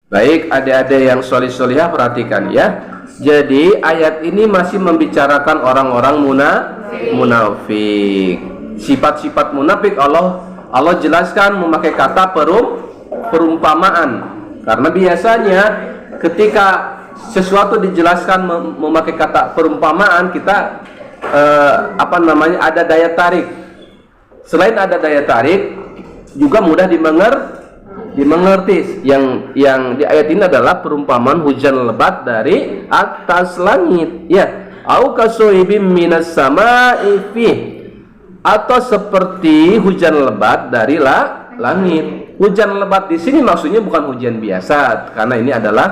Baik, adik-adik yang solih-solihah perhatikan ya. Jadi ayat ini masih membicarakan orang-orang munafik. Sifat-sifat munafik Allah jelaskan memakai kata perumpamaan. Karena biasanya ketika sesuatu dijelaskan memakai kata perumpamaan, kita ada daya tarik. Selain ada daya tarik, juga mudah dimengerti. Yang di ayat ini adalah perumpamaan hujan lebat dari atas langit, ya. Au kasuibim minas sama'i fi, atau seperti hujan lebat dari langit. Hujan lebat di sini maksudnya bukan hujan biasa, karena ini adalah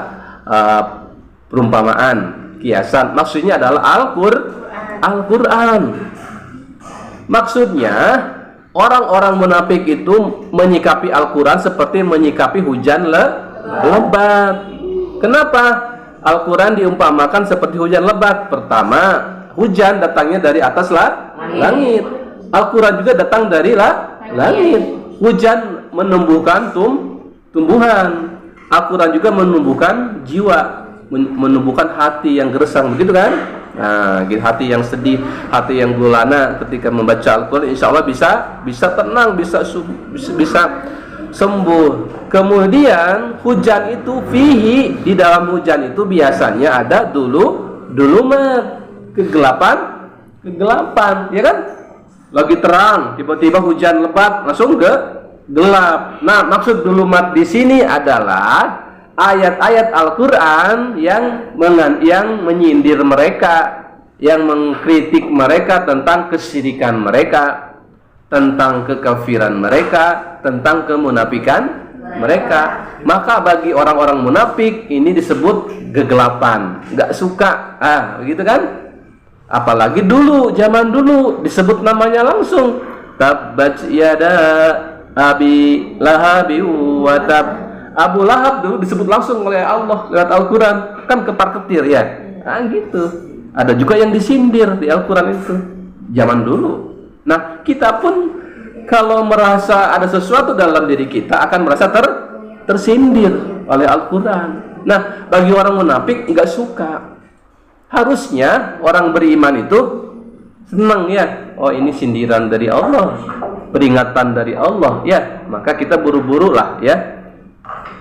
perumpamaan, kiasan. Maksudnya adalah Al-Quran. Maksudnya orang-orang munafik itu menyikapi Al-Quran seperti menyikapi hujan lebat. Kenapa Al-Quran diumpamakan seperti hujan lebat? Pertama, hujan datangnya dari atas langit. Al-Quran juga datang dari langit. Hujan menumbuhkan tumbuhan. Al-Quran juga menumbuhkan jiwa, menumbuhkan hati yang gersang, begitu kan? Nah, hati yang sedih, hati yang gulana ketika membaca Al-Quran, insya Allah bisa tenang, bisa sembuh. Kemudian hujan itu fihi, di dalam hujan itu biasanya ada dulumat, kegelapan, ya kan? Lagi terang, tiba-tiba hujan lebat, langsung gelap. Nah, maksud dulumat di sini adalah ayat-ayat Al-Quran yang menyindir mereka, yang mengkritik mereka tentang kesyirikan mereka, tentang kekafiran mereka, tentang kemunafikan mereka. Maka bagi orang-orang munafik ini disebut kegelapan, nggak suka, begitu kan? Apalagi zaman dulu disebut namanya langsung, tabbat yada abi lahabi wa tab. Abu Lahab dulu disebut langsung oleh Allah lewat Al-Quran, kan ketar-ketir ya. Nah gitu. Ada juga yang disindir di Al-Quran itu zaman dulu. Nah, kita pun kalau merasa ada sesuatu dalam diri kita akan merasa tersindir oleh Al-Quran. Nah, bagi orang munafik nggak suka. Harusnya orang beriman itu senang ya. Oh, ini sindiran dari Allah, peringatan dari Allah ya. Maka kita buru-buru lah ya.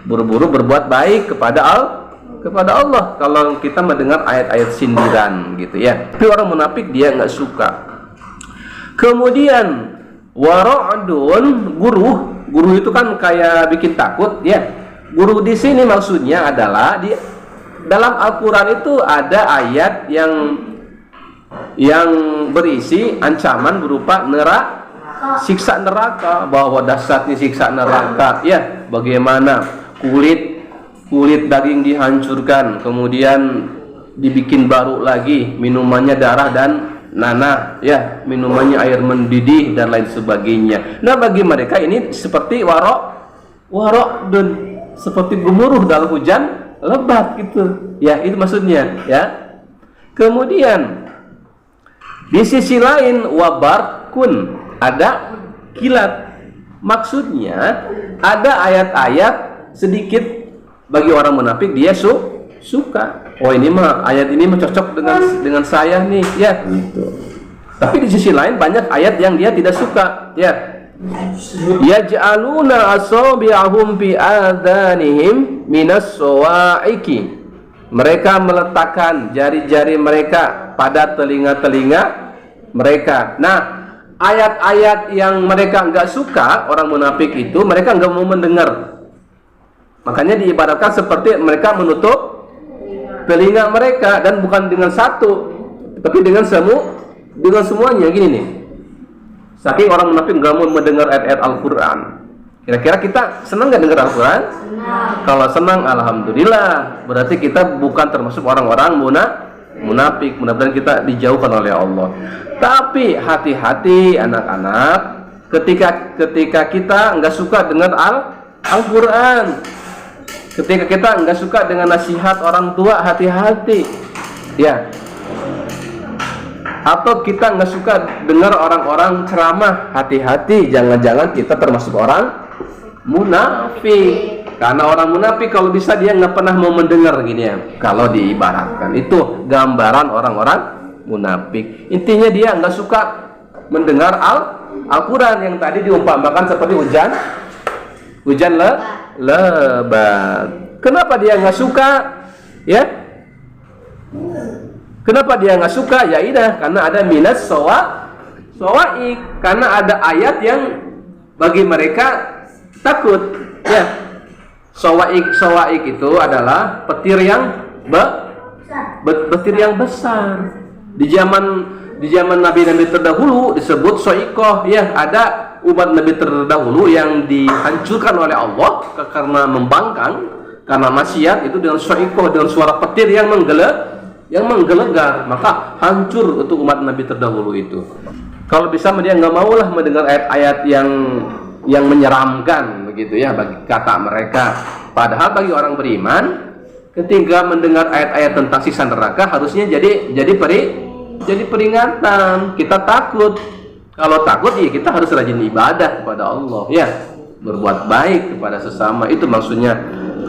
Buru-buru berbuat baik kepada Allah kalau kita mendengar ayat-ayat sindiran gitu ya. Tapi orang munafik dia nggak suka. Kemudian wara'dun, guru itu kan kayak bikin takut ya. Guru di sini maksudnya adalah di dalam Al-Quran itu ada ayat yang berisi ancaman berupa siksa neraka, bahwa dahsyatnya siksa neraka ya. Bagaimana kulit daging dihancurkan, kemudian dibikin baru lagi, minumannya darah dan nanah ya, minumannya air mendidih dan lain sebagainya. Nah, bagi mereka ini seperti wara'dun, seperti gemuruh dalam hujan lebat gitu ya, itu maksudnya ya. Kemudian di sisi lain wabarkun, ada kilat. Maksudnya ada ayat-ayat sedikit bagi orang munafik dia suka. Oh, ini mah ayat ini mah cocok dengan saya nih ya gitu. Tapi di sisi lain banyak ayat yang dia tidak suka ya. Yaj'aluna asabi'ahum fi adhanihim minas sawa'iqi. Mereka meletakkan jari-jari mereka pada telinga-telinga mereka. Nah, ayat-ayat yang mereka enggak suka, orang munafik itu mereka enggak mau mendengar. Makanya diibaratkan seperti mereka menutup telinga mereka, dan bukan dengan satu, tapi dengan semuanya. Gini nih, saking orang munafik nggak mau mendengar ayat-ayat Al-Quran. Kira-kira kita senang nggak dengar Al-Quran? Kalau senang, alhamdulillah, berarti kita bukan termasuk orang-orang munafik. Mudah-mudahan kita dijauhkan oleh Allah. Tapi hati-hati anak-anak, ketika kita nggak suka dengan Al-Quran, ketika kita nggak suka dengan nasihat orang tua, hati-hati ya. Atau kita nggak suka dengar orang-orang ceramah, hati-hati, jangan-jangan kita termasuk orang munafik. Karena orang munafik kalau bisa dia nggak pernah mau mendengar gini ya. Kalau diibaratkan itu gambaran orang-orang munafik. Intinya dia nggak suka mendengar Al-Quran yang tadi diumpamakan seperti hujan lebat. Kenapa dia nggak suka? Ya? Kenapa dia nggak suka? Ya idah, karena ada minas sawaik, karena ada ayat yang bagi mereka takut. Ya. Sawaik itu adalah petir yang petir yang besar. Di zaman nabi-nabi terdahulu disebut soikoh. Ya, ada umat nabi terdahulu yang dihancurkan oleh Allah karena membangkang, karena maksiat itu dengan soikoh, dengan suara petir yang menggelegar, maka hancur untuk umat nabi terdahulu itu. Kalau bisa dia nggak maulah mendengar ayat-ayat yang menyeramkan begitu ya bagi kata mereka. Padahal bagi orang beriman ketika mendengar ayat-ayat tentang siksa neraka harusnya jadi peringatan. Kita takut. Kalau takut ya kita harus rajin ibadah kepada Allah ya, berbuat baik kepada sesama. Itu maksudnya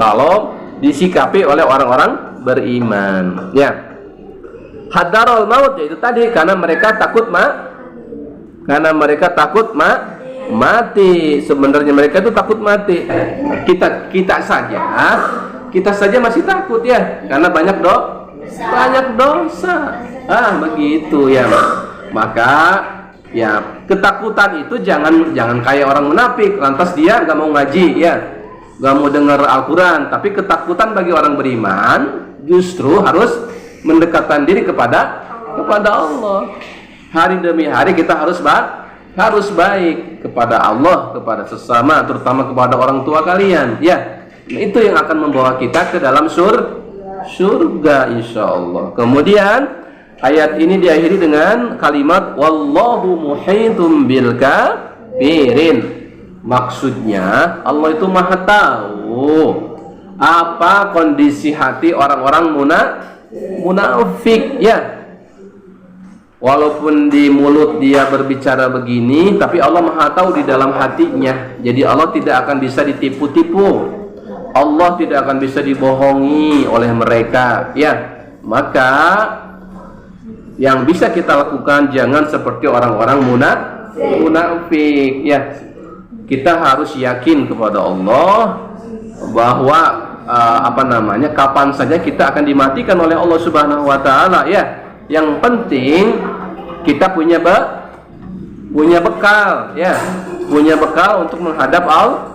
kalau disikapi oleh orang-orang beriman ya. Hadarul maut yaitu tadi karena mereka takut mati. Sebenarnya mereka itu takut mati. Kita saja masih takut ya, karena banyak dosa. Begitu ya. Maka ya ketakutan itu jangan kayak orang munafik, lantas dia nggak mau ngaji ya, nggak mau dengar Al-Quran. Tapi ketakutan bagi orang beriman justru harus mendekatkan diri kepada Allah. Hari demi hari kita harus baik kepada Allah, kepada sesama, terutama kepada orang tua kalian ya. Itu yang akan membawa kita ke dalam surga insyaallah. Kemudian ayat ini diakhiri dengan kalimat wallahu muhitum bil kafirin. Maksudnya Allah itu maha tahu apa kondisi hati orang-orang munafik ya. Walaupun di mulut dia berbicara begini, tapi Allah maha tahu di dalam hatinya. Jadi Allah tidak akan bisa ditipu-tipu. Allah tidak akan bisa dibohongi oleh mereka ya. Maka yang bisa kita lakukan jangan seperti orang-orang munafik ya. Kita harus yakin kepada Allah bahwa kapan saja kita akan dimatikan oleh Allah Subhanahu wa taala ya. Yang penting kita punya bekal ya, punya bekal untuk menghadap Allah.